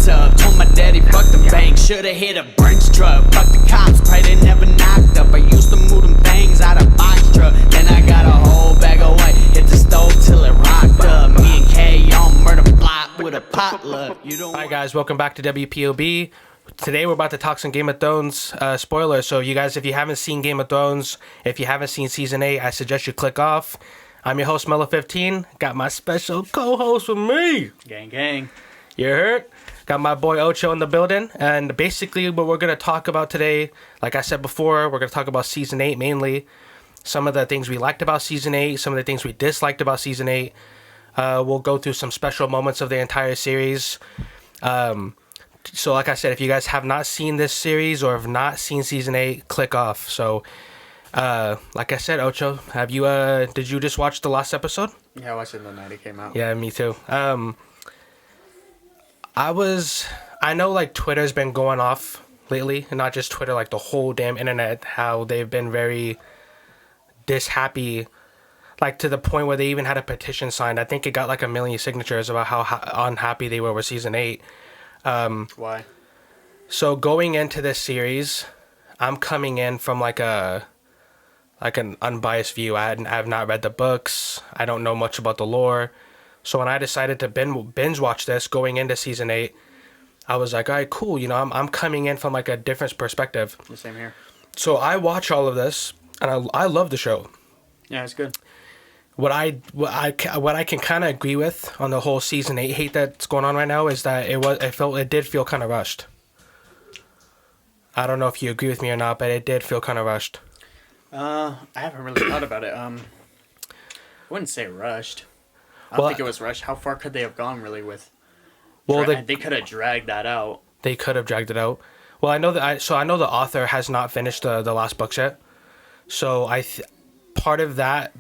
up. Told my daddy, fuck the bank, shoulda hit a Brinks truck. Fuck the cops, pray they never knocked up. I used to move them things out of box truck. Then I got a whole bag of white, hit the stove till it rocked up. Me and K on murder block with a potluck. Hi guys, welcome back to WPOB. Today we're about to talk some Game of Thrones spoilers. So you guys, if you haven't seen Game of Thrones, if you haven't seen Season 8, I suggest you click off. I'm your host, Melo15. Got my special co-host with me. Gang, gang. You heard? Got my boy Ocho in the building. And basically what we're going to talk about today, like I said before, we're going to talk about Season 8 mainly. Some of the things we liked about Season 8, some of the things we disliked about Season 8. We'll go through some special moments of the entire series. So like I said, if you guys have not seen this series or have not seen Season 8, click off. So, like I said, Ocho, have you, did you just watch the last episode? Yeah, I watched it the night it came out. Yeah, me too. I know like Twitter's been going off lately, and not just Twitter, like the whole damn internet, how they've been very dishappy, like to the point where they even had a petition signed. I think it got like 1 million signatures about how unhappy they were with Season 8. Why? So going into this series, I'm coming in from like an unbiased view. I have not read the books. I don't know much about the lore. So when I decided to binge watch this going into Season 8, I was like, all right, cool. You know, I'm coming in from like a different perspective. The same here. So I watch all of this, and I love the show. Yeah, it's good. What I can kind of agree with on the whole Season 8 hate that's going on right now is that it did feel kind of rushed. I don't know if you agree with me or not, but it did feel kind of rushed. I haven't really thought about it. I wouldn't say rushed. I don't think it was rushed. How far could they have gone really with? Well, they could have dragged that out. They could have dragged it out. Well, I know that. I know the author has not finished the last books yet. So part of that,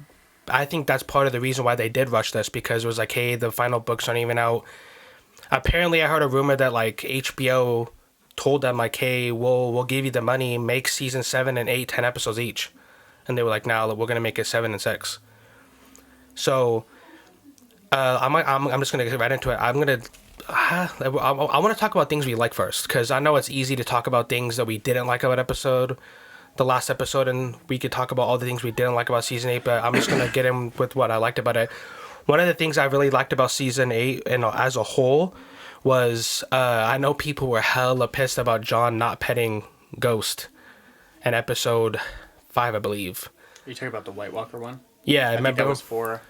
I think that's part of the reason why they did rush this, because it was like, hey, the final books aren't even out. Apparently, I heard a rumor that like HBO told them like, hey, we'll give you the money, make season 7 and 8 10 episodes each, and they were like, no, we're gonna make it 7 and 6. So. I'm just gonna get right into it. I want to talk about things we like first, because I know it's easy to talk about things that we didn't like about the last episode, and we could talk about all the things we didn't like about Season 8. But I'm just gonna get in with what I liked about it. One of the things I really liked about Season 8 and as a whole was I know people were hella pissed about Jon not petting Ghost in episode 5, I believe. Are you talking about the White Walker one? Yeah, I think that was 4.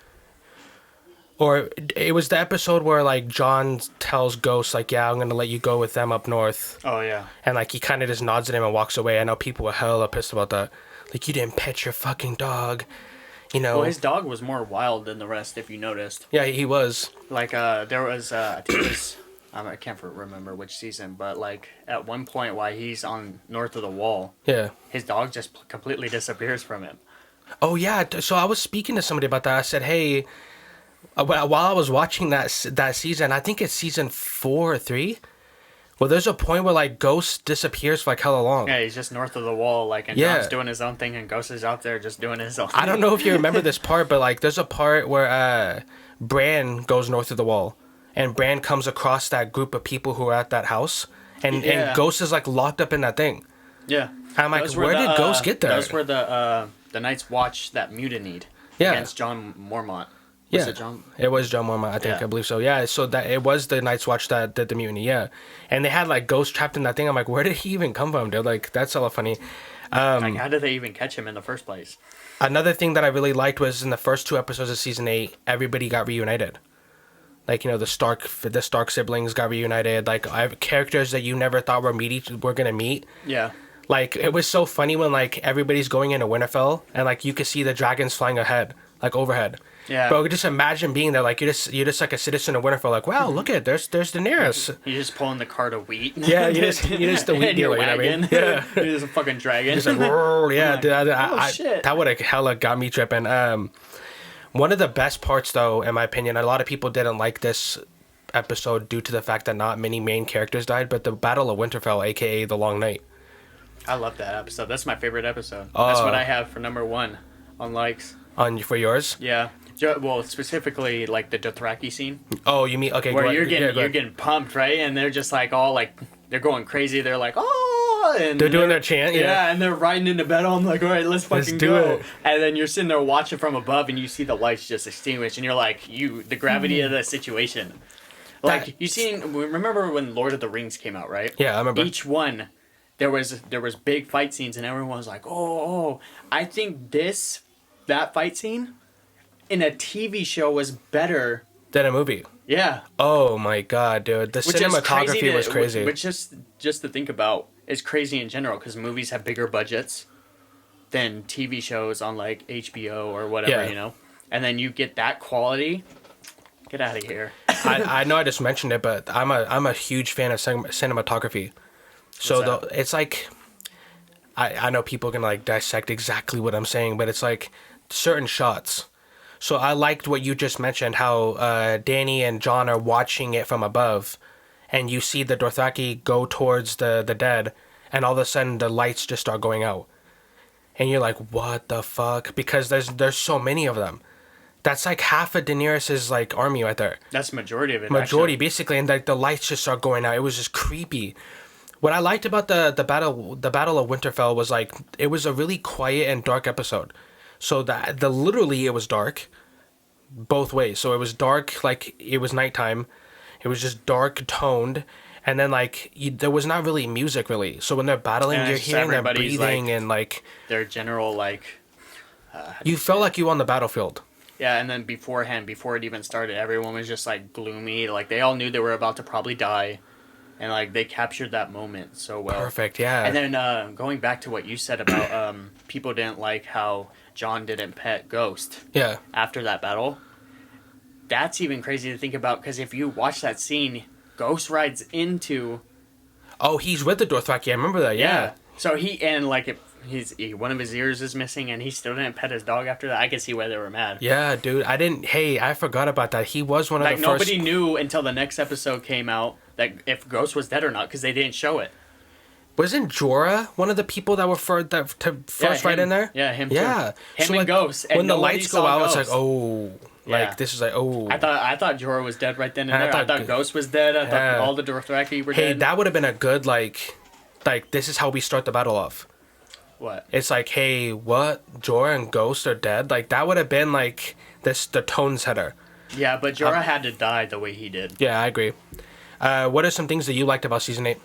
Or it was the episode where, like, Jon tells Ghost, like, yeah, I'm going to let you go with them up north. Oh, yeah. And, like, he kind of just nods at him and walks away. I know people were hella pissed about that. Like, you didn't pet your fucking dog, you know. Well, his dog was more wild than the rest, if you noticed. Yeah, he was. Like, there was, I think it was, I can't remember which season, but, like, at one point while he's on north of the wall, yeah, his dog just completely disappears from him. Oh, yeah. So I was speaking to somebody about that. I said, hey... While I was watching that season, I think it's season 4 or 3. Well, there's a point where like Ghost disappears for like hella long. Yeah, he's just north of the wall, like, and Jon's doing his own thing, and Ghost is out there just doing his own thing. I don't know if you remember this part, but like there's a part where Bran goes north of the wall, and Bran comes across that group of people who are at that house, and Ghost is like locked up in that thing. Yeah, I'm like, where did Ghost get there? That's where the Night's Watch that mutinied against Jon Mormont. Was it Jon? It was Jon Mormont, I think. I believe so. Yeah, so that it was the Night's Watch that did the mutiny, yeah. And they had like Ghost trapped in that thing. I'm like, where did he even come from, dude? Like, that's hella funny. Like, how did they even catch him in the first place? Another thing that I really liked was in the first 2 episodes of Season 8, everybody got reunited. Like, you know, the Stark siblings got reunited. Like, characters that you never thought were gonna meet. Yeah. Like, it was so funny when, like, everybody's going into Winterfell, and, like, you could see the dragons flying ahead, like, overhead. Yeah. Bro, just imagine being there, like, you're just like a citizen of Winterfell, like, wow, look at there's Daenerys. You're just pulling the cart of wheat. Yeah, you're just the wheat dealer, you know what I mean? Yeah. You're just a fucking dragon. Just like, yeah, like, dude, shit. That would have hella got me tripping. One of the best parts, though, in my opinion, a lot of people didn't like this episode due to the fact that not many main characters died, but the Battle of Winterfell, aka the Long Night. I love that episode. That's my favorite episode. That's what I have for number 1 on likes. For yours? Yeah. Well, specifically like the Dothraki scene. Oh, you mean okay? Where you're getting pumped, right? And they're just like all like they're going crazy. They're like, oh, and they're doing their chant. Yeah, and they're riding into battle. I'm like, all right, let's fucking do go. it. And then you're sitting there watching from above, and you see the lights just extinguish, and you're like, the gravity of the situation. Like you seen? Remember when Lord of the Rings came out, right? Yeah, I remember. Each one, there was big fight scenes, and everyone was like, oh. I think that fight scene in a TV show was better than a movie. Yeah. Oh my god, dude! The cinematography was crazy. Which just to think about is crazy in general because movies have bigger budgets than TV shows on like HBO or whatever, you know. And then you get that quality. Get out of here. I know I just mentioned it, but I'm a huge fan of cinematography. So it's like I know people can like dissect exactly what I'm saying, but it's like certain shots. So I liked what you just mentioned, how Danny and John are watching it from above, and you see the Dothraki go towards the dead, and all of a sudden the lights just start going out, and you're like, what the fuck? Because there's so many of them. That's like half of Daenerys' like army right there. That's the majority of it. Majority, actually. Basically, and like the lights just start going out. It was just creepy. What I liked about the battle of Winterfell was like it was a really quiet and dark episode. So the literally it was dark, both ways. So it was dark, like it was nighttime. It was just dark toned, and then like there was not really music really. So when they're battling, you're hearing them breathing like, and like their general like. You felt like you were on the battlefield. Yeah, and then before it even started, everyone was just like gloomy. Like they all knew they were about to probably die, and like they captured that moment so well. Perfect, yeah. And then going back to what you said about people didn't like how Jon didn't pet Ghost. Yeah. After that battle, that's even crazy to think about because if you watch that scene, Ghost rides into. Oh, he's with the Dothraki. I remember that. Yeah. So one of his ears is missing, and he still didn't pet his dog after that. I could see why they were mad. Yeah, dude. I forgot about that. He was one of the first. Nobody knew until the next episode came out that if Ghost was dead or not because they didn't show it. Wasn't Jorah one of the people that were first right in there? Yeah, him. Yeah, too. Him and Ghost. And when the lights go out, Ghost. it's like, oh, like this is like, oh. I thought Jorah was dead right then and there. I thought Ghost was dead. I thought all the Dothraki were dead. Hey, that would have been a good like this is how we start the battle off. What? It's like, hey, what? Jorah and Ghost are dead? Like that would have been like the tone setter. Yeah, but Jorah had to die the way he did. Yeah, I agree. What are some things that you liked about season 8?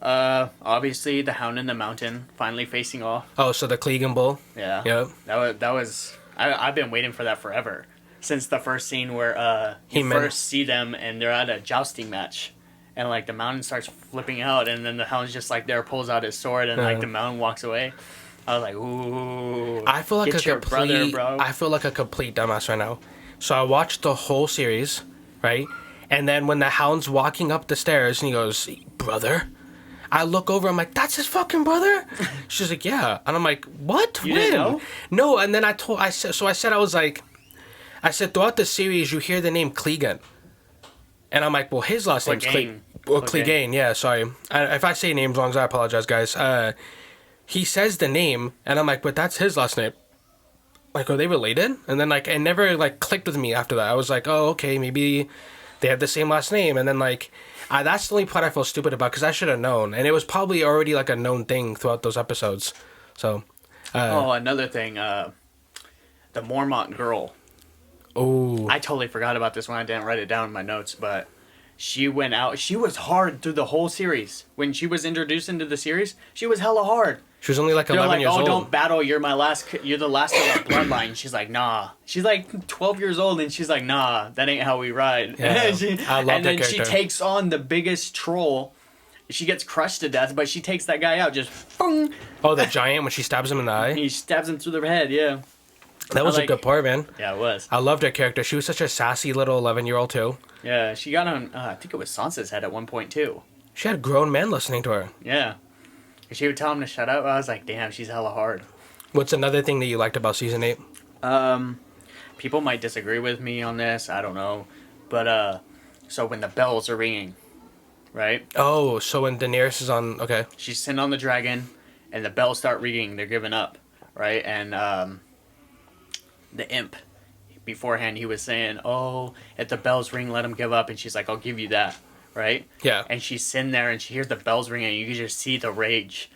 Obviously the Hound in the Mountain finally facing off. Oh, so the Clegane Bull. Yeah. Yep. That was. I've been waiting for that forever. Since the first scene where you first see them and they're at a jousting match, and like the Mountain starts flipping out, and then the Hound's just like there, pulls out his sword, and like the Mountain walks away. I was like, ooh. I feel like I feel like a complete dumbass right now. So I watched the whole series, right? And then when the Hound's walking up the stairs and he goes, brother, I look over, I'm like, that's his fucking brother? She's like, yeah. And I'm like, what? You when? Didn't know? No, and then I said, throughout the series, you hear the name Clegane. And I'm like, well, his last name's Clegane. Well, Clegane, yeah, sorry. If I say names wrong, I apologize, guys. He says the name, and I'm like, but that's his last name. Like, are they related? And then, like, it never, like, clicked with me after that. I was like, oh, okay, maybe they have the same last name. And then, like, that's the only part I feel stupid about, because I should have known. And it was probably already, like, a known thing throughout those episodes. So, another thing, the Mormont girl. Oh. I totally forgot about this one. I didn't write it down in my notes, but she went out. She was hard through the whole series. When she was introduced into the series, she was hella hard. She was only like 11 years old. Don't battle. You're the last of our bloodline. She's like, nah. She's like 12 years old, and she's like, nah, that ain't how we ride. Yeah, I love that character. And then she takes on the biggest troll. She gets crushed to death, but she takes that guy out. Just boom. Oh, the giant when she stabs him in the eye? He stabs him through the head, yeah. That was a good part, man. Yeah, it was. I loved her character. She was such a sassy little 11-year-old, too. Yeah, she got on, I think it was Sansa's head at one point, too. She had grown men listening to her. Yeah. She would tell him to shut up. I was like, damn, she's hella hard. What's another thing that you liked about Season 8? People might disagree with me on this. I don't know. But, so when the bells are ringing, right? Oh, so when Daenerys is on... Okay. She's sitting on the dragon, and the bells start ringing. They're giving up, right? And, the imp beforehand, he was saying, "Oh, if the bells ring, let him give up." And she's like, "I'll give you that." Right? Yeah. And she's sitting there and she hears the bells ringing and you can just see the rage.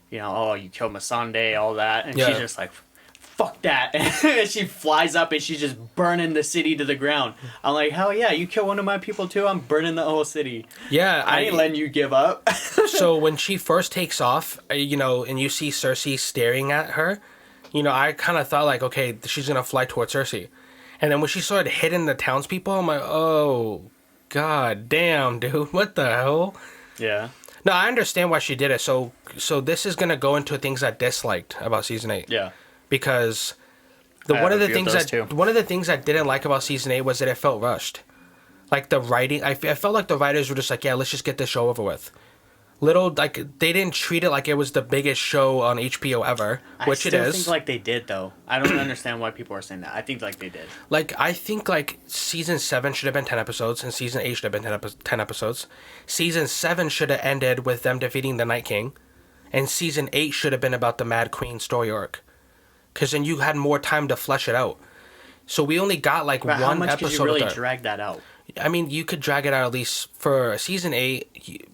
You know, oh, you killed Masande, all that. And she's just like, fuck that. And she flies up and she's just burning the city to the ground. I'm like, hell yeah, you kill one of my people too? I'm burning the whole city. Yeah. I ain't letting you give up. So when she first takes off, you know, and you see Cersei staring at her, you know, I kind of thought like, okay, she's going to fly towards Cersei. And then when she started hitting the townspeople, I'm like, oh, god damn, dude, what the hell? Yeah. No, I understand why she did it. So this is gonna go into things I disliked about season 8. Yeah. Because one of the things I didn't like about season 8 was that it felt rushed. Like the writing, I felt like the writers were just like, yeah, let's just get this show over with. They didn't treat it like it was the biggest show on HBO ever, which it is. I think like they did though. I don't understand why people are saying that. I think like they did. Like I think like season 7 should have been 10 episodes and season 8 should have been 10 episodes. Season 7 should have ended with them defeating the Night King, and season 8 should have been about the Mad Queen story arc, because then you had more time to flesh it out. So we only got like one episode. How much could you really drag that out? I mean, you could drag it out at least for season 8.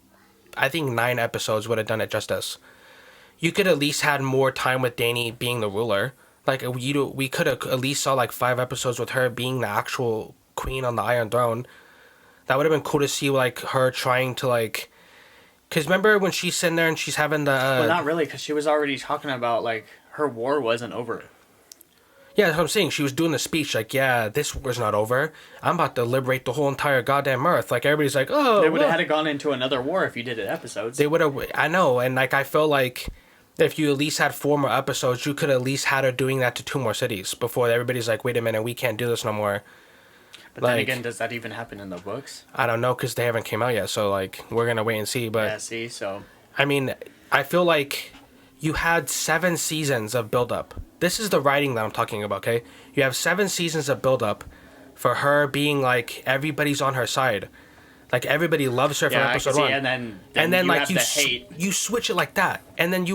I think 9 episodes would have done it justice. You could at least had more time with Dany being the ruler. Like we could have at least saw like 5 episodes with her being the actual queen on the Iron Throne. That would have been cool to see like her trying to like. Because remember when she's sitting there and she's having the. Well, not really, because she was already talking about like her war wasn't over. Yeah, that's what I'm saying. She was doing the speech like, yeah, this war's not over. I'm about to liberate the whole entire goddamn Earth. Like, everybody's like, oh. They would have had to gone into another war if you did it episodes. They would have, I know. And, like, I feel like if you at least had 4 more episodes, you could at least had her doing that to 2 more cities before everybody's like, wait a minute, we can't do this no more. But like, then again, does that even happen in the books? I don't know, because they haven't came out yet. So, like, we're going to wait and see. But yeah, see, so. I mean, I feel like you had 7 seasons of build-up. This is the writing that I'm talking about, okay? You have 7 seasons of build-up for her being like everybody's on her side, like everybody loves her from episode 1, and then like you switch it like that, and then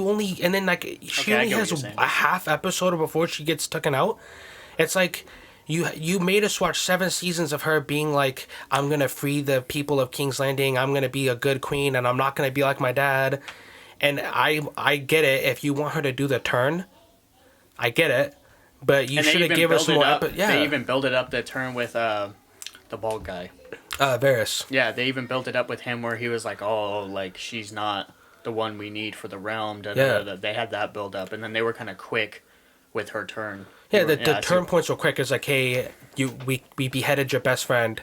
like she only has a half episode before she gets taken out. It's like you made us watch 7 seasons of her being like, I'm gonna free the people of King's Landing, I'm gonna be a good queen, and I'm not gonna be like my dad. And I get it if you want her to do the turn. I get it, but you should have given us more. They even built it up the turn with the bald guy. Varys. Yeah, they even built it up with him where he was like, oh, like she's not the one we need for the realm. They had that build up, and then they were kind of quick with her turn. Yeah, the turn points were quick. It's like, hey, we beheaded your best friend,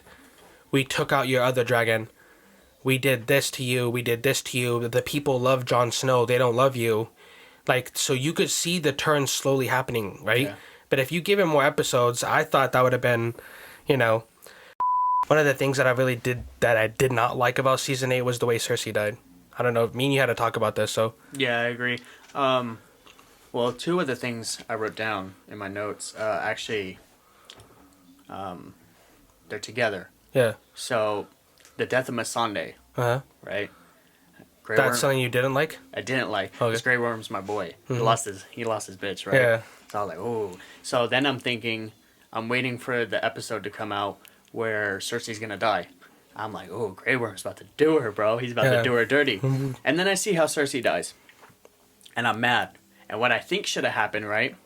we took out your other dragon, we did this to you, we did this to you. The people love Jon Snow, they don't love you. Like, so you could see the turn slowly happening, right? Yeah. But if you give him more episodes, I thought that would have been, you know, one of the things that I did not like about season 8 was the way Cersei died. I don't know, me and you had to talk about this, so. Yeah, I agree. Well, 2 of the things I wrote down in my notes, actually, they're together. Yeah. So, the death of Missandei, right? That's something you didn't like? I didn't like. Okay. Because Grey Worm's my boy. Mm-hmm. He lost his bitch, right? Yeah. So I was like, oh. So then I'm thinking, I'm waiting for the episode to come out where Cersei's gonna die. I'm like, oh, Grey Worm's about to do her, bro. He's about to do her dirty. Mm-hmm. And then I see how Cersei dies. And I'm mad. And what I think should have happened, right,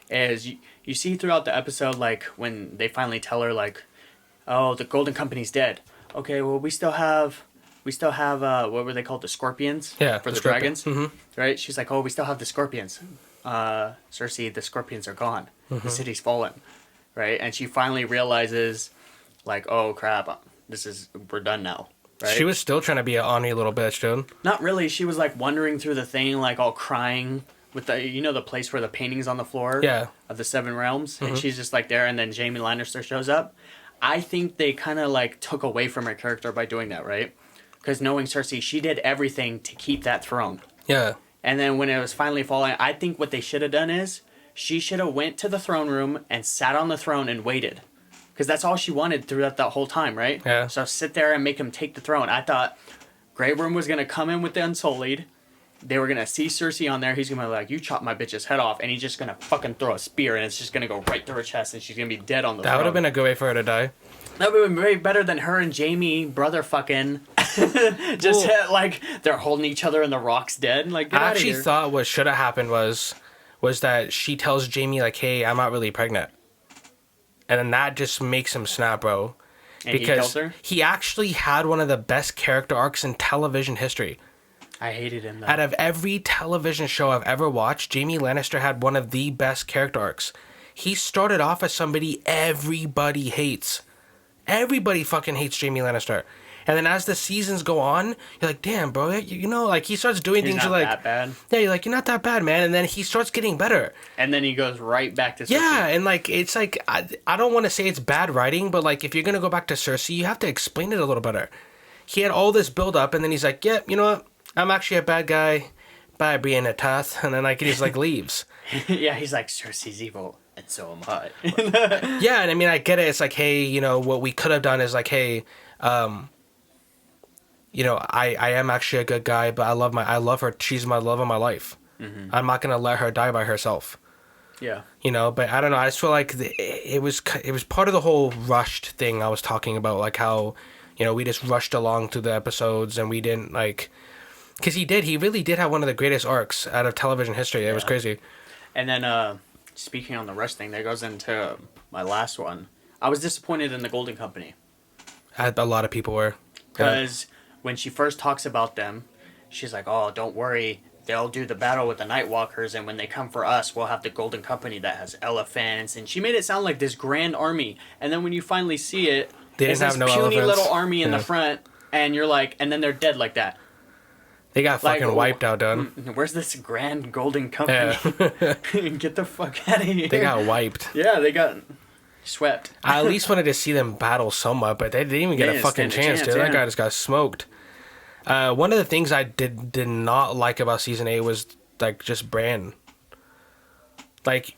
is you see throughout the episode, like, when they finally tell her, like, oh, the Golden Company's dead. Okay, well, we still have what were they called, the Scorpions? Yeah, for the dragons, mm-hmm. right? She's like, oh, we still have the Scorpions. Cersei, the Scorpions are gone. Mm-hmm. The city's fallen, right? And she finally realizes, like, oh crap, we're done now. Right? She was still trying to be an Ani little bitch, dude. Not really. She was like wandering through the thing, like all crying with the place where the painting's on the floor. Yeah. Of the 7 realms, mm-hmm. and she's just like there, and then Jaime Lannister shows up. I think they kind of like took away from her character by doing that, right? Because knowing Cersei, she did everything to keep that throne. Yeah. And then when it was finally falling, I think what they should have done is she should have went to the throne room and sat on the throne and waited. Because that's all she wanted throughout that whole time, right? Yeah. So sit there and make him take the throne. I thought Grey Worm was going to come in with the Unsullied, they were gonna see Cersei on there. He's gonna be like, "You chop my bitch's head off," and he's just gonna fucking throw a spear, and it's just gonna go right through her chest, and she's gonna be dead on the. That would have been a good way for her to die. That would have been way better than her and Jamie brother fucking just like they're holding each other and the Rock's dead. Like, get I out of actually here. thought what should have happened was that she tells Jamie like, "Hey, I'm not really pregnant," and then that just makes him snap, bro. And Because he killed her? he actually had one of the best character arcs in television history. I hated him though. Out of every television show I've ever watched, Jamie Lannister had one of the best character arcs. He started off as somebody everybody hates. Everybody fucking hates Jamie Lannister. And then as the seasons go on, you're like, damn, bro, you know, like he starts doing He's things not you're like, that bad. yeah, you're like, you're not that bad, man. And then he starts getting better. And then he goes right back to Cersei. Yeah, and like it's like I don't want to say it's bad writing, but like if you're gonna go back to Cersei, you have to explain it a little better. He had all this build up, and then he's like, "Yep, you know what? I'm actually a bad guy. Bye, Brienne Tarth," and then like he just like leaves. Yeah, he's like, Cersei's evil, and so am I. Yeah, and I mean I get it. It's like, hey, you know what we could have done is like, hey, you know, I am actually a good guy, but I love her. She's my love of my life. Mm-hmm. I'm not gonna let her die by herself. Yeah. You know, but I don't know. I just feel like it was part of the whole rushed thing I was talking about, like how, you know, we just rushed along through the episodes and we didn't like, because he really did have one of the greatest arcs out of television history. It was crazy. And then, speaking on the rush thing, that goes into my last one. I was disappointed in the Golden Company. A lot of people were. Because when she first talks about them, she's like, "Oh, don't worry. They'll do the battle with the Night Walkers, and when they come for us, we'll have the Golden Company that has elephants." And she made it sound like this grand army. And then when you finally see it, They it's didn't have this no puny elephants. little army in the front, and you're like, and then they're dead like that. They got Like, fucking wiped out, done. Where's this grand Golden Company? Yeah. Get the fuck out of here. They got wiped. Yeah, they got swept. I at least wanted to see them battle somewhat, but they didn't even get They a didn't fucking stand a chance, chance, dude. yeah. That guy just got smoked. One of the things I did not like about season 8 was like just Bran. Like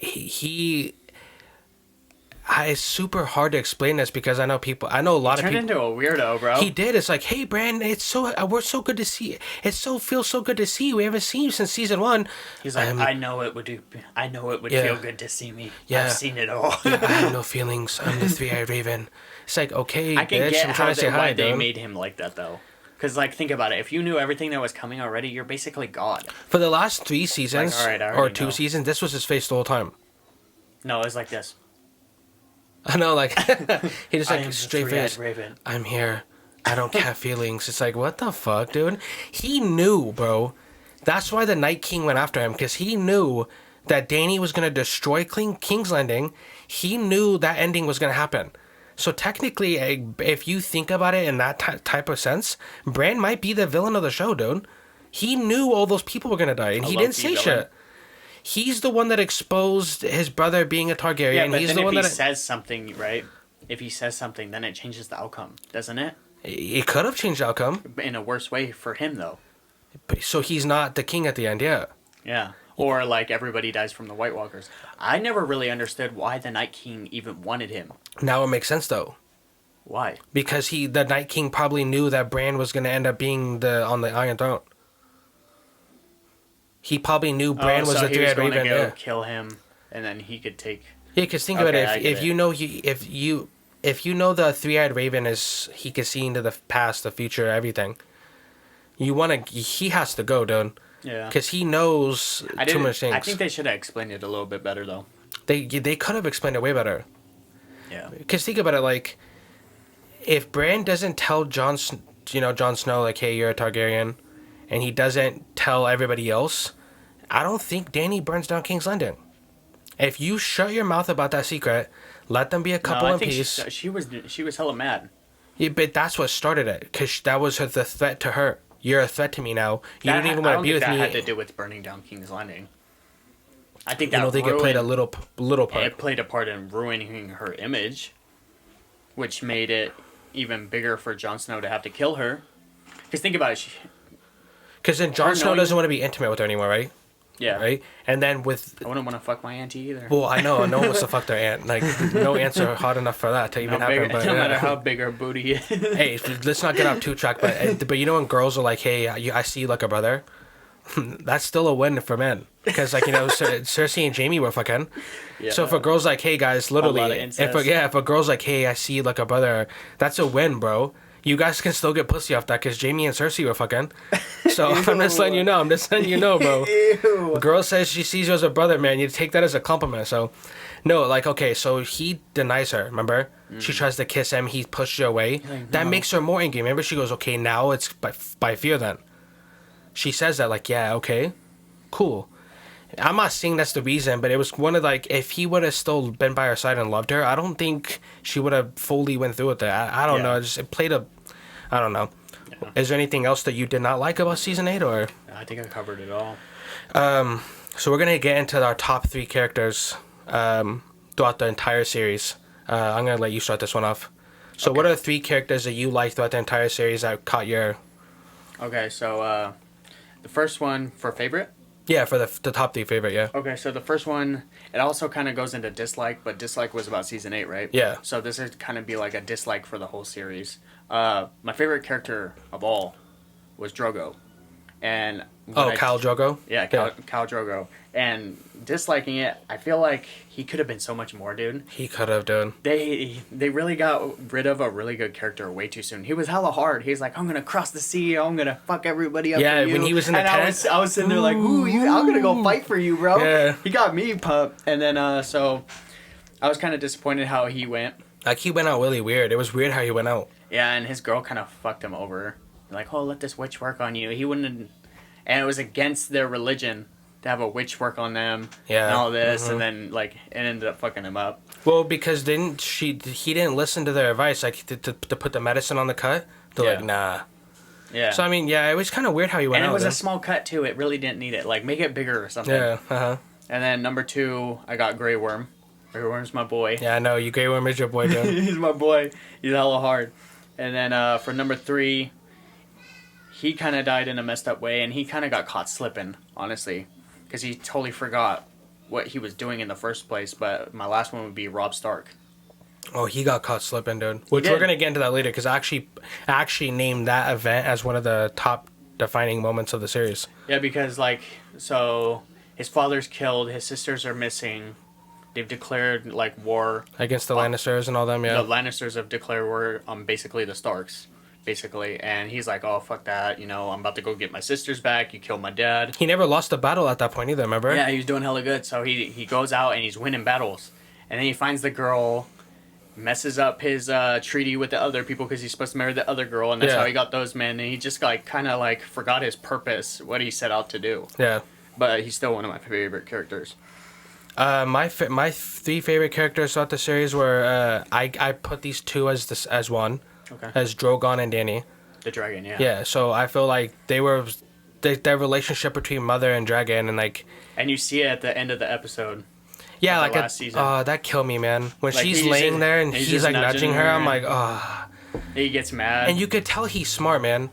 it's super hard to explain this because I know a lot of Turned people. into a weirdo, bro. He did. It's like, hey, Bran, we're so good to see. Feels so good to see you. We haven't seen you since season 1. He's like, I know it would feel good to see me. Yeah. I've seen it all. I have no feelings. I'm the three-eyed raven. It's like, okay, I can bitch, get I'm trying to say why hi, they dude. made him like that though. Because like, think about it. If you knew everything that was coming already, you're basically God. For the last 3 seasons, Like, all right, I or already 2 know. seasons, this was his face the whole time. No, it's like this. I know, like he just I like am the straight three-eyed face. raven. I'm here. I don't have feelings. It's like, what the fuck, dude? He knew, bro. That's why the Night King went after him, because he knew that Dany was gonna destroy King's Landing. He knew that ending was gonna happen. So technically, if you think about it in that type of sense, Bran might be the villain of the show, dude. He knew all those people were gonna die, and he didn't say shit. He's the one that exposed his brother being a Targaryen. Yeah, but He's then the one if he that says something, right? If he says something, then it changes the outcome, doesn't it? it could have changed the outcome. In a worse way for him, though. So he's not the king at the end, yeah. Yeah. Or like everybody dies from the White Walkers. I never really understood why the Night King even wanted him. Now it makes sense though. Why? Because the Night King probably knew that Bran was going to end up being on the Iron Throne. He probably knew Bran was the three-eyed raven. He was going to Yeah, go kill him, and then he could take. yeah. Because think Okay, about I it. get If it. you know if you know the three-eyed raven he can see into the past, the future, everything. He has to go, dude. Yeah. Because he knows too much things. I think they should have explained it a little bit better, though. They could have explained it way better. Yeah. Because think about it, like, if Bran doesn't tell Jon Snow, like, hey, you're a Targaryen, and he doesn't tell everybody else, I don't think Dany burns down King's Landing. If you shut your mouth about that secret, let them be a couple in peace. She was hella mad. Yeah, but that's what started it, because that was the threat to her. You're a threat to me now. You don't even want to be with me. I don't think that had to do with burning down King's Landing. I think that I don't think it played a little part. It played a part in ruining her image, which made it even bigger for Jon Snow to have to kill her. Because think about it. Because then Jon Snow doesn't want to be intimate with her anymore, right? Yeah. Right? And then I wouldn't want to fuck my auntie either. Well, I know. No one wants to fuck their aunt. Like, no ants are hot enough for that to even happen. But no matter how big her booty is. Hey, let's not get off track. But you know when girls are like, "Hey, I see you like a brother," that's still a win for men because like Cersei and Jaime were fucking. Yeah. So if a girl's like, hey guys, literally, A lot of incest. if a girl's like, hey, I see like a brother, that's a win, bro. You guys can still get pussy off that because Jaime and Cersei were fucking. So I'm just letting you know. I'm just letting you know, bro. Ew. Girl says she sees you as a brother, man. You take that as a compliment. So, no, like, okay, so he denies her, remember? She tries to kiss him. He pushes her away. Like, That no. makes her more angry. Remember, she goes, okay, now it's by fear then. She says that, like, yeah, okay, cool. I'm not saying that's the reason, but it was one of, like, if he would have still been by her side and loved her, I don't think she would have fully went through with that. I don't know. It played a, I don't know. Yeah. Is there anything else that you did not like about season 8, or? I think I covered it all. So we're gonna get into our top 3 characters throughout the entire series. I'm gonna let you start this one off. So Okay. what are the 3 characters that you liked throughout the entire series that caught your... Okay, so the first one for favorite. Yeah, for the top 3 favorite, yeah. Okay, so the first one, it also kind of goes into dislike, but dislike was about season 8, right? Yeah. So this is kind of be like a dislike for the whole series. My favorite character of all was Drogo, and Khal Drogo? yeah, Khal Drogo, and disliking it, I feel like he could have been so much more, dude. He could have done. They really got rid of a really good character way too soon. He was hella hard. He's like, I'm gonna cross the sea. I'm gonna fuck everybody up. Yeah, for you. when he was in the and tent. I was sitting there like, ooh, I'm gonna go fight for you, bro. Yeah. He got me pumped, and then so I was kind of disappointed how he went. Like, he went out really weird. It was weird how he went out. Yeah, and his girl kind of fucked him over. Like, oh, let this witch work on you. He wouldn't, and it was against their religion to have a witch work on them. Yeah. And all this, and then like it ended up fucking him up. Well, because he didn't listen to their advice, like, to put the medicine on the cut. They're like, nah. Yeah. So, I mean, yeah, it was kind of weird how he went And out. it was then. a small cut too. It really didn't need it. Like make it bigger or something. Yeah, uh-huh. And then number 2, I got Grey Worm. Grey Worm's my boy. Yeah, I know. You Grey Worm is your boy, dude. He's my boy. He's hella hard. And then for number 3, he kind of died in a messed up way, and he kind of got caught slipping, honestly, because he totally forgot what he was doing in the first place. But my last one would be Robb Stark. Oh, he got caught slipping, dude. Which did. we're gonna get into that later, because I actually named that event as one of the top defining moments of the series. Yeah, because like so, his father's killed, his sisters are missing. They've declared like war Against the Lannisters and all them, yeah. The Lannisters have declared war on basically the Starks, basically, and he's like, "Oh fuck that, you know, I'm about to go get my sisters back. You killed my dad." He never lost a battle at that point either, remember? Yeah, he was doing hella good. So he goes out and he's winning battles, and then he finds the girl, messes up his treaty with the other people because he's supposed to marry the other girl, and that's Yeah. how he got those men. And he just like kind of like forgot his purpose, what he set out to do. Yeah. But he's still one of my favorite characters. My 3 favorite characters throughout the series were I put these 2 as one, Okay. as Drogon and Dany. The dragon, yeah. Yeah, so I feel like their relationship between mother and dragon, and like, And you see it at the end of the episode. yeah, the like last season. that killed me, man. When Like, she's he's laying just- there and he's he's just like nudging her, I'm her. like, oh. He gets mad. And you could tell he's smart, man.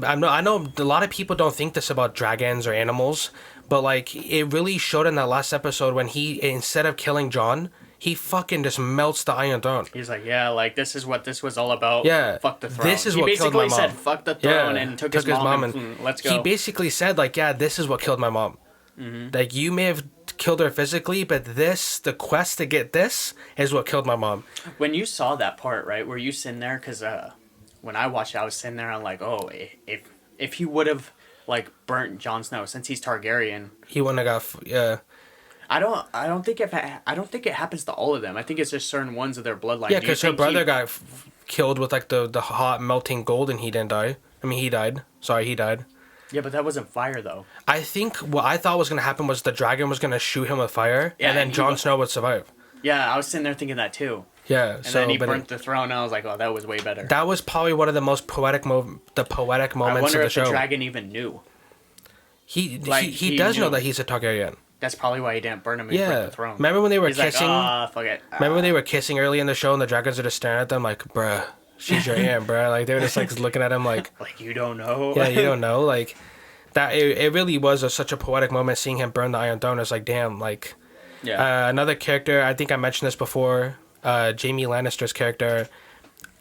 I know a lot of people don't think this about dragons or animals, but like it really showed in that last episode when he, instead of killing Jon, he fucking just melts the Iron Throne. He's like, yeah, like this is what this was all about. Yeah. Fuck the throne. This is he what killed my basically said, mom. fuck the throne, and took his mom and let's go. He basically said like, yeah, this is what killed my mom. Mm-hmm. Like, you may have killed her physically, but the quest to get this is what killed my mom. When you saw that part, right, were you sitting there? Because when I watched it, I was sitting there, I'm like, oh, if he would have like burnt Jon Snow, since he's Targaryen, He wouldn't have got, yeah. I don't think it happens to all of them. I think it's just certain ones of their bloodline. Yeah, Do you because her think brother got killed with like the hot melting gold, and he didn't die. I mean, he died. Sorry, he died. Yeah, but that wasn't fire though. I think what I thought was going to happen was the dragon was going to shoot him with fire, Yeah, and then and he Jon was- Snow would survive. Yeah, I was sitting there thinking that too. Yeah, And so then he but burnt the throne, and I was like, oh, that was way better. that was probably one of the most poetic I moments wonder of the if show. the dragon even knew. he like, he he does know knew. that he's a Targaryen. That's probably why he didn't burn him and Yeah. break the throne. Remember when they were He's kissing? like, fuck it. Remember when they were kissing early in the show, and the dragons are just staring at them like, bruh, she's your aunt, bruh. Like, they were just like looking at him like, Like, you don't know? yeah, you don't know. Like, that it really was such a poetic moment seeing him burn the Iron Throne. It's like, damn, like. Yeah. Another character, I think I mentioned this before, Jaime Lannister's character.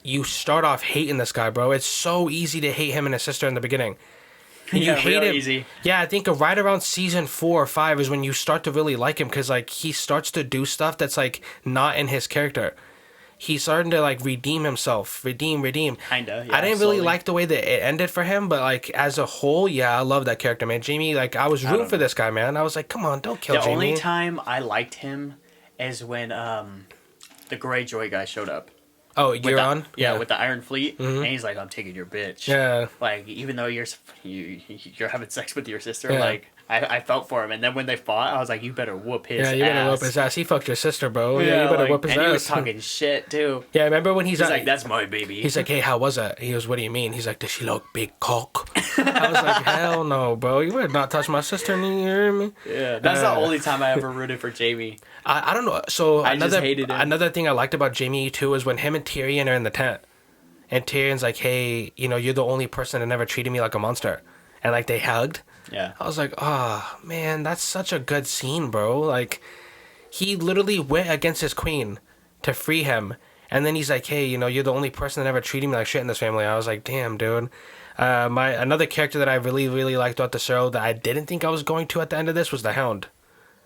You start off hating this guy, bro. It's so easy to hate him and his sister in the beginning. And you Yeah, hate real him. easy. Yeah, I think right around season 4 or 5 is when you start to really like him because like he starts to do stuff that's like not in his character. He's starting to like redeem himself, redeem. Kinda. Yeah, I didn't really slowly. like the way that it ended for him, but like as a whole, yeah, I love that character, man. Jamie, like I was rooting for this guy, man. I was like, come on, don't kill The Jamie. only time I liked him is when the Greyjoy guy showed up. Oh, With you're the- on? Yeah, with the Iron Fleet, and he's like, "I'm taking your bitch." Yeah. Like, even though you're having sex with your sister, Yeah. like I felt for him. And then when they fought, I was like, "You better whoop his Yeah, ass." you better whoop his ass. He fucked your sister, bro. Yeah, you better like, whoop his and ass. he was talking shit too. Yeah, remember when he's Like, "That's my baby." He's like, hey, how was it? He goes, what do you mean? He's like, does she look big cock? I was like, hell no, bro. You would not touch my sister. You hear me? Yeah, that's the only time I ever rooted for Jamie. I don't know. So I just hated him. another thing I liked about Jamie too is when him and Tyrion are in the tent, and Tyrion's like, hey, you know, you're the only person that never treated me like a monster, and like they hugged. Yeah. I was like, oh man, that's such a good scene, bro. Like, he literally went against his queen to free him, and then he's like, hey, you know, you're the only person that ever treated me like shit in this family. I was like, damn, dude. Another character that I really, really liked throughout the show that I didn't think I was going to at the end of this was the Hound.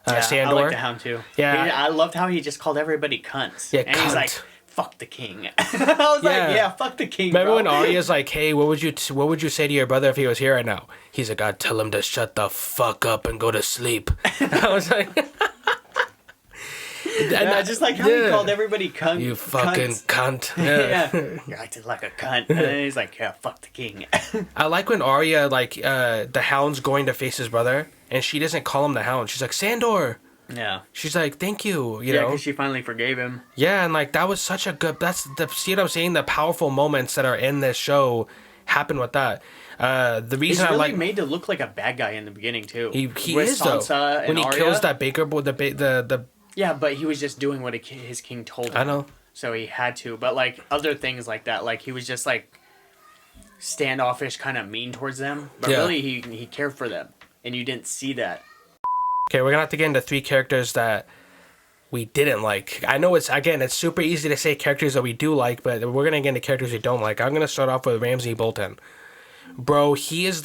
Yeah, Sandor. I like the Hound too. Yeah. I loved how he just called everybody cunts. Yeah, and he's cunt. like, "Fuck the king." I was like, "Yeah, fuck the king." Remember bro. when Arya's like, "Hey, what would you say to your brother if he was here right now?" He's like, "I'd tell him to shut the fuck up and go to sleep." I was like, Yeah, just like how he called everybody cunt. "You fucking cunts. cunt." Yeah, you're acting like a cunt. And then he's like, "Yeah, fuck the king." I like when Arya, like, the Hound's going to face his brother, and she doesn't call him the Hound. She's like, "Sandor." Yeah. She's like, "Thank you," you Yeah, know. because she finally forgave him. Yeah, and like that was such a good. See what I'm saying? The powerful moments that are in this show happen with that. The He's reason I really like made to look like a bad guy in the beginning too. he With is though Sansa and when he Arya. kills that baker boy, the Yeah, but he was just doing what his king told him. I know. So he had to. But like other things like that, like he was just like standoffish, kind of mean towards them. But Yeah. really, he cared for them, and you didn't see that. Okay, we're gonna have to get into 3 characters that we didn't like. I know it's super easy to say characters that we do like, but we're gonna get into characters we don't like. I'm gonna start off with Ramsay Bolton. Bro, he is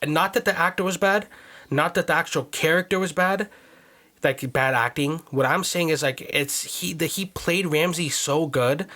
not that the actor was bad, not that the actual character was bad, like bad acting. What I'm saying is like he played Ramsay so good.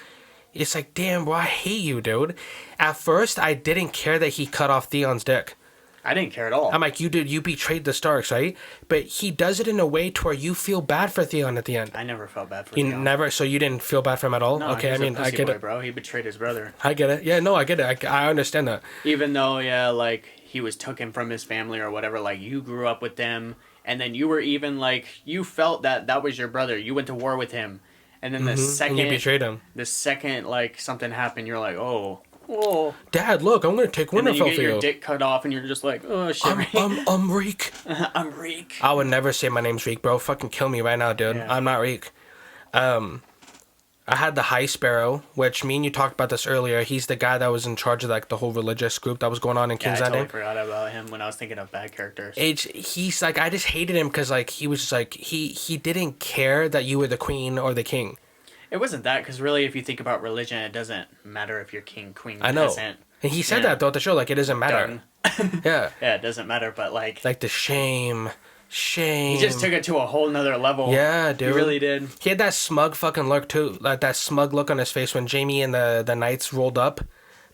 It's like, damn, bro, I hate you, dude. At first, I didn't care that he cut off Theon's dick. I didn't care at all. I'm like, you betrayed the Starks, right? But he does it in a way to where you feel bad for Theon at the end. I never felt bad for You Theon. never, so you didn't feel bad for him at all? No, Okay, he's I mean, a I pussy get boy, it. bro. He betrayed his brother. I get it. Yeah, no, I get it. I understand that. Even though, yeah, like he was taken from his family or whatever. Like you grew up with them, and then you were even like you felt that was your brother. You went to war with him, and then the second And you betrayed him. the second like something happened, you're like, oh, Dad, look, I'm gonna take and then you Winterfell get for your you. dick cut off, and you're just like, oh shit, I'm Reek. I'm Reek. I would never say my name's Reek, bro. Fucking kill me right now, dude. Yeah. I'm not Reek. I had the High Sparrow, which me and you talked about this earlier. He's the guy that was in charge of like the whole religious group that was going on in Yeah, I King's totally Landing. forgot about him when I was thinking of bad characters. He's like, I just hated him because like he was just like he didn't care that you were the queen or the king. It wasn't that, because really, if you think about religion, it doesn't matter if you're king, queen, I know. peasant. And he said Yeah. that throughout the show, like it doesn't matter. Yeah. Yeah, it doesn't matter, but like Like the shame. he just took it to a whole nother level. Yeah, dude. He really did. He had that smug fucking look too, like that smug look on his face when Jamie and the knights rolled up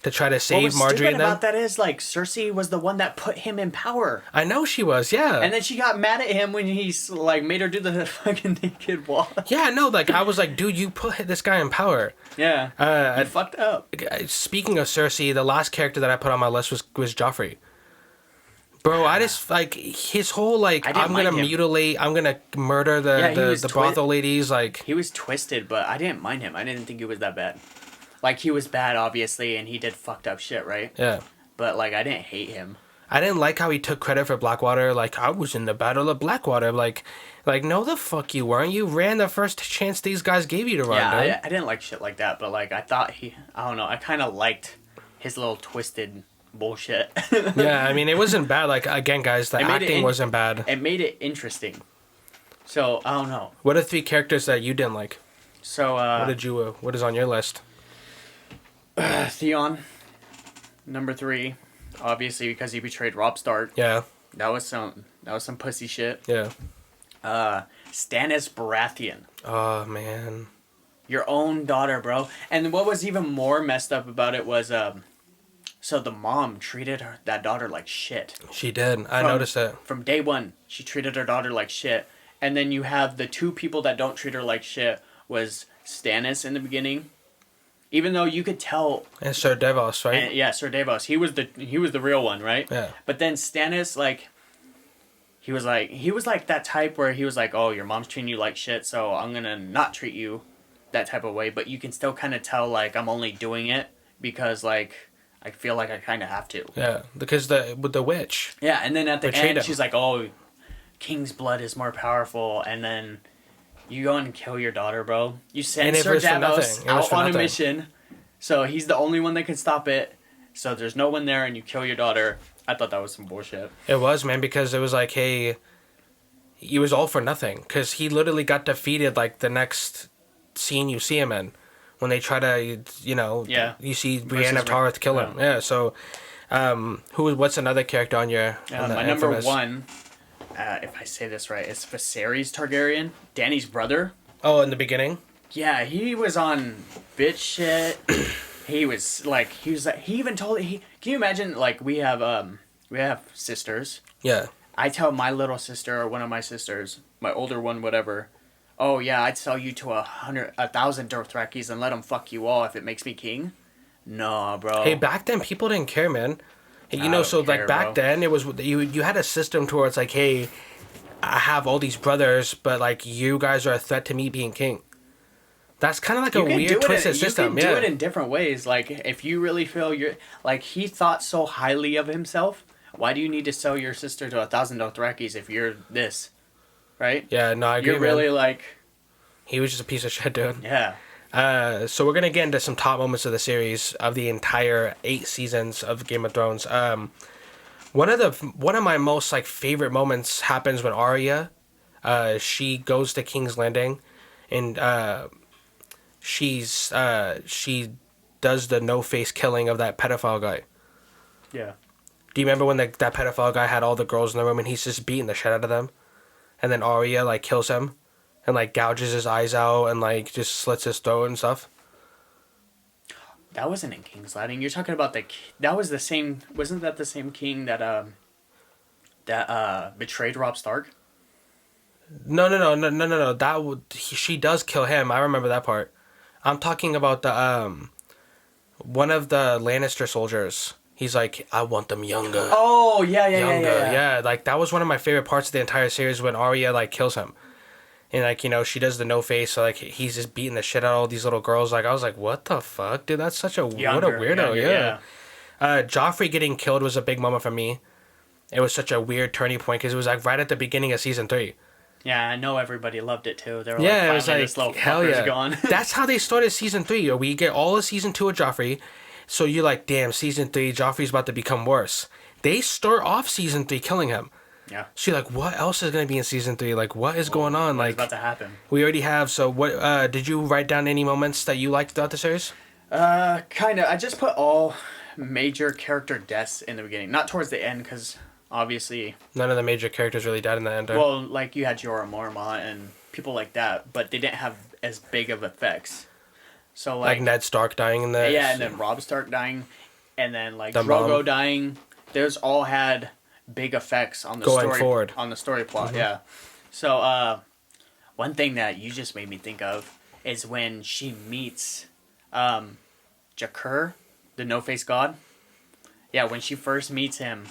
to try to What save was Marjorie stupid and them. about that is like Cersei was the one that put him in power, I know she was, yeah. and then she got mad at him when he's like made her do the fucking naked walk. Yeah, no, like I was like, dude, you put this guy in power. Yeah, he fucked up. Speaking of Cersei, the last character that I put on my list was Joffrey. Bro, I just like his whole like I didn't I'm gonna mind him. mutilate, I'm gonna murder Yeah, he the was brothel ladies. Like He was twisted, but I didn't mind him. I didn't think he was that bad. Like he was bad, obviously, and he did fucked up shit, right? yeah, But like I didn't hate him. I didn't like how he took credit for Blackwater. Like I was in the Battle of Blackwater. Like no, the fuck you weren't. You ran the first chance these guys gave you to run. Yeah, dude. I didn't like shit like that, but like I thought I don't know, I kind of liked his little twisted bullshit. Yeah, I mean it wasn't bad. Like again, guys, the It made it acting wasn't bad. It made it interesting. So I don't know. What are 3 characters that you didn't like? So What is on your list? Theon, number 3. obviously because he betrayed Robb Stark. Yeah. That was some pussy shit. Yeah. Stannis Baratheon. Oh man. Your own daughter, bro. And what was even more messed up about it was so the mom treated that daughter like shit. She did. I noticed it. From day one, she treated her daughter like shit. And then you have the two people that don't treat her like shit was Stannis in the beginning. Even though you could tell, and Sir Davos, right? And, yeah, Sir Davos. He was the real one, right? Yeah. But then Stannis, like, he was like that type where he was like, oh, your mom's treating you like shit, so I'm gonna not treat you that type of way. But you can still kind of tell, like, I'm only doing it because, like, I feel like I kind of have to. Yeah, because with the witch. Yeah, and then at the end, him. she's like, oh, king's blood is more powerful, and then you go and kill your daughter, bro. You send Sir Davos out on a mission, so he's the only one that can stop it. So there's no one there, and you kill your daughter. I thought that was some bullshit. It was, man, because it was like, hey, he was all for nothing. Because he literally got defeated, like, the next scene you see him in. When they try to, you see Brienne of Tarth kill him. Yeah, so, what's another character on your... my number one, if I say this right, is Viserys Targaryen, Dany's brother. Oh, in the beginning? Yeah, he was on bitch shit. he was like, he even told, can you imagine, like, we have sisters. Yeah. I tell my little sister, or one of my sisters, my older one, whatever, oh yeah, I'd sell you to 1,000 Dothrakis and let them fuck you all if it makes me king. No, bro. Hey, back then people didn't care, man. Back then it was you had a system towards like, hey, I have all these brothers, but like you guys are a threat to me being king. That's kind of like a weird twisted system. You can do it in different ways. Like if you really feel like he thought so highly of himself, why do you need to sell your sister to 1,000 Dothrakis if you're this? Right? Yeah, no, I agree. You're really like... He was just a piece of shit, dude. Yeah. So we're going to get into some top moments of the series of the entire 8 seasons of Game of Thrones. One of my most like favorite moments happens when Arya, she goes to King's Landing, and she does the no-face killing of that pedophile guy. Yeah. Do you remember when that pedophile guy had all the girls in the room and he's just beating the shit out of them? And then Arya, like, kills him and, like, gouges his eyes out and, like, just slits his throat and stuff. That wasn't in King's Landing. You're talking about that was the same... Wasn't that the same king that betrayed Robb Stark? No. She does kill him. I remember that part. I'm talking about the, one of the Lannister soldiers. He's like, I want them younger. Oh, yeah. Yeah, like, that was one of my favorite parts of the entire series when Arya, like, kills him. And, like, she does the no-face, so, like, he's just beating the shit out of all these little girls. Like, I was like, what the fuck? Dude, that's such a... what a weirdo, yeah. Joffrey getting killed was a big moment for me. It was such a weird turning point, because it was, like, right at the beginning of Season 3. Yeah, I know everybody loved it, too. They were it was like, this little fucker's gone. That's how they started Season 3. We get all of Season 2 of Joffrey... So you're like, damn, Season 3, Joffrey's about to become worse. They start off Season 3 killing him. Yeah. So you're like, what else is going to be in Season 3? Like, what is going on? What's like, about to happen? We already have. So what, did you write down any moments that you liked throughout the series? Kind of. I just put all major character deaths in the beginning. Not towards the end, because obviously... None of the major characters really died in the end. Well, like, you had Jorah Mormont and people like that, but they didn't have as big of effects. So like Ned Stark dying in the... Yeah, and then Robb Stark dying, and then like Drogo dying. Those all had big effects on the story forward. On the story plot, yeah. So one thing that you just made me think of is when she meets Jakur, the no-face god. Yeah, when she first meets him,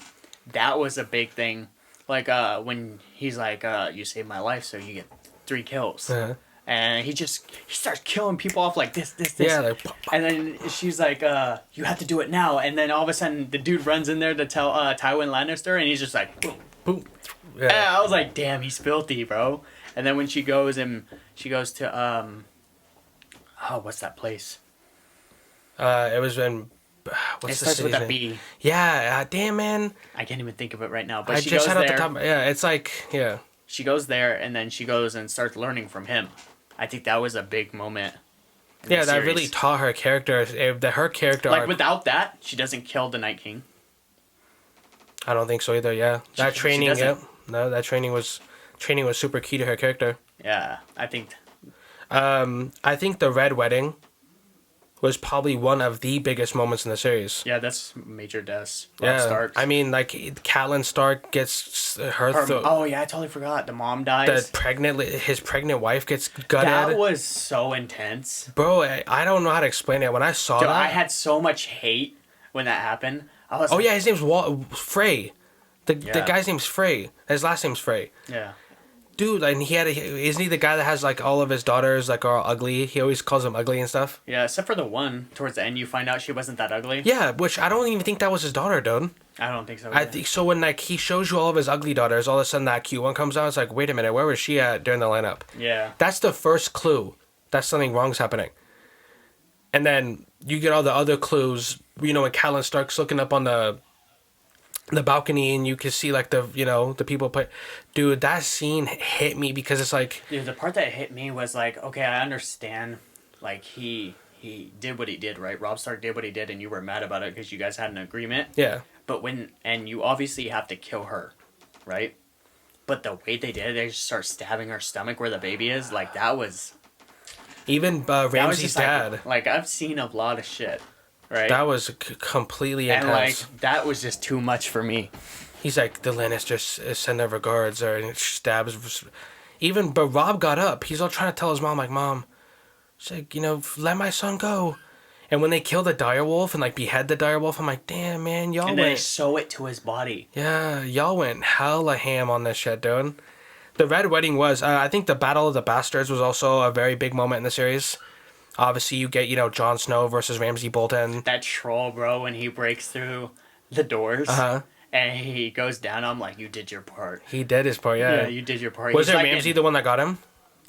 that was a big thing. Like when he's like, you saved my life, so you get 3 kills. Uh-huh. And he starts killing people off like this. Yeah, like... And then she's like, you have to do it now. And then all of a sudden, the dude runs in there to tell Tywin Lannister, and he's just like, boom, boom. Yeah. And I was like, damn, he's filthy, bro. And then when she goes to, what's that place? It was in... What's it starts with a B. Yeah, damn, man. I can't even think of it right now. But I just had it at the top. Yeah, it's like, yeah. She goes there, and then she goes and starts learning from him. I think that was a big moment. Yeah, that really taught her character. Her character... Like, without that, she doesn't kill the Night King. I don't think so either. Yeah, that training. Yep. No, that training was super key to her character. Yeah, I think. I think the Red Wedding was probably one of the biggest moments in the series. Yeah, that's major deaths. Yeah, Starks. I mean, like Catelyn Stark gets oh yeah, I totally forgot. The mom dies. His pregnant wife gets gutted. That was so intense, bro. I don't know how to explain it. When I saw that, I had so much hate when that happened. I was. Oh yeah, his name's Frey. The guy's name's Frey. His last name's Frey. Yeah. Dude, and isn't he the guy that has like all of his daughters like are ugly? He always calls them ugly and stuff. Yeah, except for the one towards the end, you find out she wasn't that ugly. Yeah, which I don't even think that was his daughter, dude. I don't think so. I think so. When like he shows you all of his ugly daughters, all of a sudden that cute one comes out. It's like, wait a minute, where was she at during the lineup? Yeah. That's the first clue that something wrong's happening. And then you get all the other clues. You know, when Catelyn Stark's looking up on the balcony and you can see like the people play. Dude, that scene hit me because it's like, dude, the part that hit me was like, okay, I understand, like he did what he did, right? Robb Stark did what he did and you were mad about it because you guys had an agreement. Yeah. But and you obviously have to kill her, right? But the way they did it, they just start stabbing her stomach where the baby is, like that was even Ramsay's dad. Like I've seen a lot of shit. Right? That was completely intense. And like that was just too much for me. He's like, the Lannisters send their regards, or and stabs. But Robb got up. He's all trying to tell his mom, like, Mom, she's like, let my son go. And when they kill the direwolf and like behead the direwolf, I'm like, damn man, y'all and then they sew it to his body. Yeah, y'all went hella ham on this shit, dude. The Red Wedding was, I think the Battle of the Bastards was also a very big moment in the series. Obviously, you get, Jon Snow versus Ramsay Bolton. That troll, bro, when he breaks through the doors and he goes down, I'm like, you did your part. He did his part, yeah. Yeah, you did your part. Was it Ramsay the one that got him?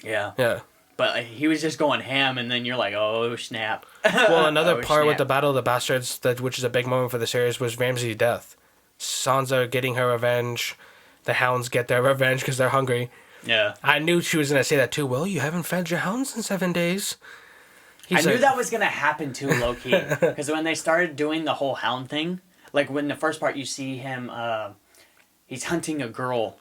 Yeah. Yeah. But he was just going ham, and then you're like, oh, snap. Well, another part with the Battle of the Bastards, which is a big moment for the series, was Ramsay's death. Sansa getting her revenge. The hounds get their revenge because they're hungry. Yeah. I knew she was going to say that too. Well, you haven't fed your hounds in 7 days. I knew that was going to happen too, low-key. Because when they started doing the whole hound thing, like when the first part you see him, he's hunting a girl.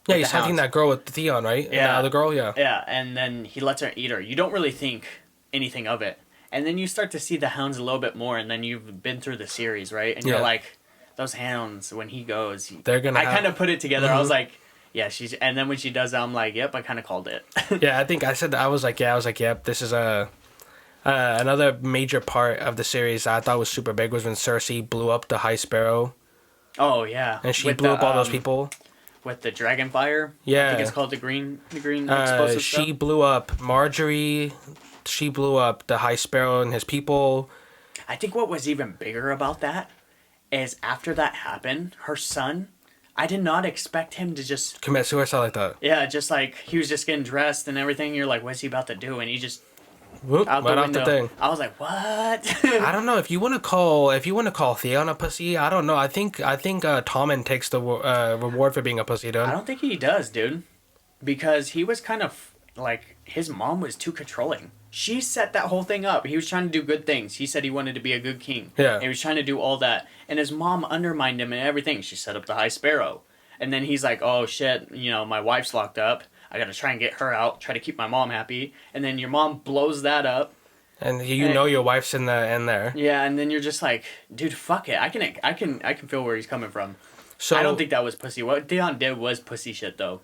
Yeah, he's hunting that girl with Theon, right? Yeah. The other girl, yeah. Yeah, and then he lets her eat her. You don't really think anything of it. And then you start to see the hounds a little bit more, and then you've been through the series, right? And you're like, those hounds, when he goes, I kind of put it together. I was like, yeah, she's... And then when she does that, I'm like, yep, I kind of called it. Yeah, I think I said that. I was like, yep, this is another major part of the series that I thought was super big was when Cersei blew up the High Sparrow. Oh, yeah. And blew up all those people. With the dragon fire? Yeah. I think it's called the green explosive stuff. She blew up Marjorie. She blew up the High Sparrow and his people. I think what was even bigger about that is after that happened, her son... I did not expect him to just... commit suicide like that. Yeah, just like, he was just getting dressed and everything. You're like, what's he about to do? And he just... Whoop, out right the off window. the thing. I was like, what? I don't know if you want to call Theon a pussy. I don't know. I think Tommen takes the reward for being a pussy, dude. I don't think he does, dude, because he was kind of like his mom was too controlling. She set that whole thing up. He was trying to do good things. He said he wanted to be a good king. Yeah. He was trying to do all that, and his mom undermined him and everything. She set up the High Sparrow, and then he's like, oh shit, my wife's locked up. I gotta try and get her out, try to keep my mom happy. And then your mom blows that up. And your wife's in there. Yeah, and then you're just like, dude, fuck it. I can feel where he's coming from. So I don't think that was pussy. What Theon did was pussy shit, though.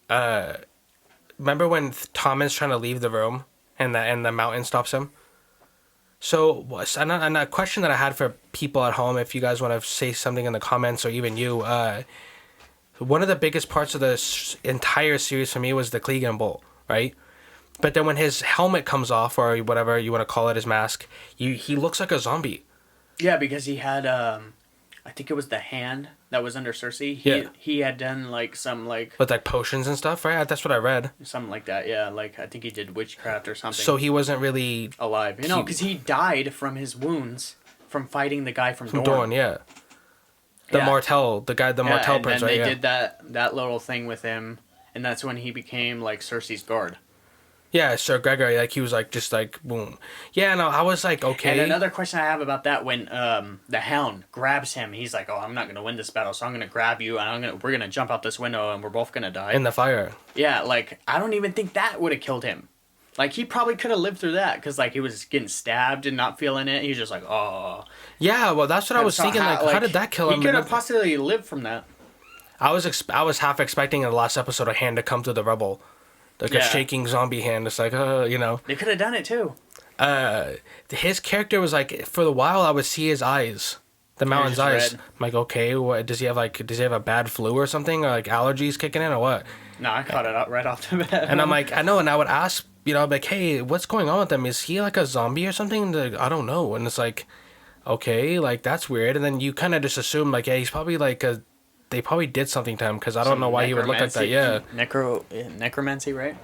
Remember when Tommen's trying to leave the room and the mountain stops him? So, and a question that I had for people at home, if you guys want to say something in the comments or even you, one of the biggest parts of the entire series for me was the Clegane Bowl, right? But then when his helmet comes off, or whatever you want to call it, his mask, he looks like a zombie. Yeah, because he had, I think it was the hand that was under Cersei. He had done, some, with, potions and stuff, right? That's what I read. Something like that, yeah. I think he did witchcraft or something. So he wasn't really... alive. Because he died from his wounds from fighting the guy from Dorne. Dorne, yeah. Martell, the Martell prince, right? And then they did that little thing with him, and that's when he became, Cersei's guard. Yeah, Sir Gregory, like, he was, like, just, like, boom. Yeah, no, I was, like, okay. And another question I have about that, when the Hound grabs him, he's like, oh, I'm not going to win this battle, so I'm going to grab you, and we're going to jump out this window, and we're both going to die. In the fire. Yeah, like, I don't even think that would have killed him. Like, he probably could have lived through that, because, like, he was getting stabbed and not feeling it. He was just like, oh. Yeah, well, that's what I was thinking, like, how did that kill him? He could have possibly lived from that. I was half expecting in the last episode a hand to come to the rubble. Like a shaking zombie hand. It's like, you know. They could have done it too. His character was like, for a while I would see his eyes, the mountain's eyes. Red. I'm like, okay, what does he have? Like, does he have a bad flu or something, or like allergies kicking in, or what? No, I caught it out right off the bat. And I'm like, I know, and I would ask, you know, like, hey, what's going on with him? Is he like a zombie or something? And like, I don't know. And it's like, okay, like that's weird. And then you kind of just assume like, yeah, he's probably like a. They probably did something to him because I don't know why he would look like that. Yeah, necromancy, right?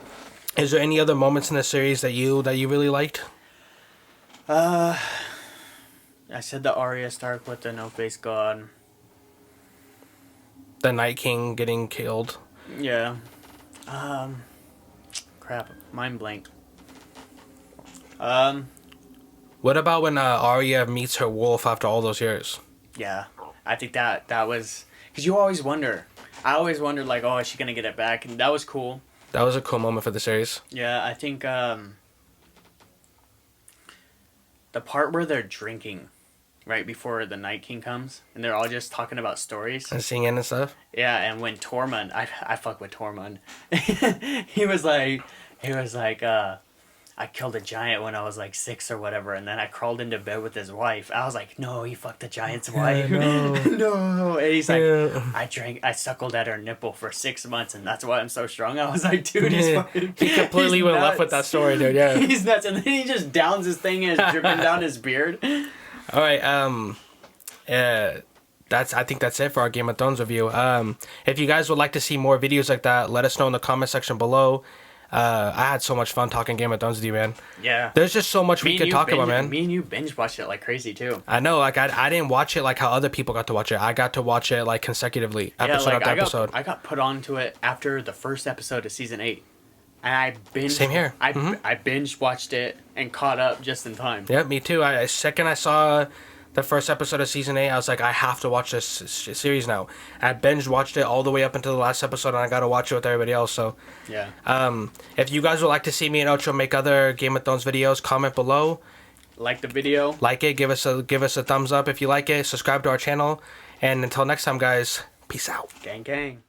Is there any other moments in the series that you really liked? I said the Arya Stark with the no-face god. The Night King getting killed. Yeah. Crap. Mind blank. What about when Arya meets her wolf after all those years? Yeah, I think that was. Because you always wonder. I always wondered, like, oh, is she going to get it back? And that was cool. That was a cool moment for the series. Yeah, I think the part where they're drinking right before the Night King comes, and they're all just talking about stories. And singing and stuff? Yeah, and when Tormund, I fuck with Tormund. he was like, I killed a giant when I was like 6 or whatever, and then I crawled into bed with his wife. I was like, no, he fucked the giant's wife. No. No. And he's like, I suckled at her nipple for 6 months, and that's why I'm so strong. I was like, dude, he's fucking. He completely went left with that story, dude. Yeah. He's nuts, and then he just downs his thing and is dripping down his beard. All right. I think that's it for our Game of Thrones review. If you guys would like to see more videos like that, let us know in the comment section below. I had so much fun talking Game of Thrones with you, man. Yeah. There's just so much we could talk about, man. Me and you binge watched it like crazy, too. I know, like, I didn't watch it like how other people got to watch it. I got to watch it, like, consecutively, episode after episode. I got put onto it after the first episode of Season 8. And I binged... Same here. I binge watched it and caught up just in time. Yeah, me too. Second I saw the first episode of Season 8, I was like, I have to watch this series now. I binge watched it all the way up until the last episode, and I got to watch it with everybody else, so... Yeah. If you guys would like to see me and Ocho make other Game of Thrones videos, comment below. Like the video. Like it. Give us a thumbs up if you like it. Subscribe to our channel. And until next time, guys, peace out. Gang, gang.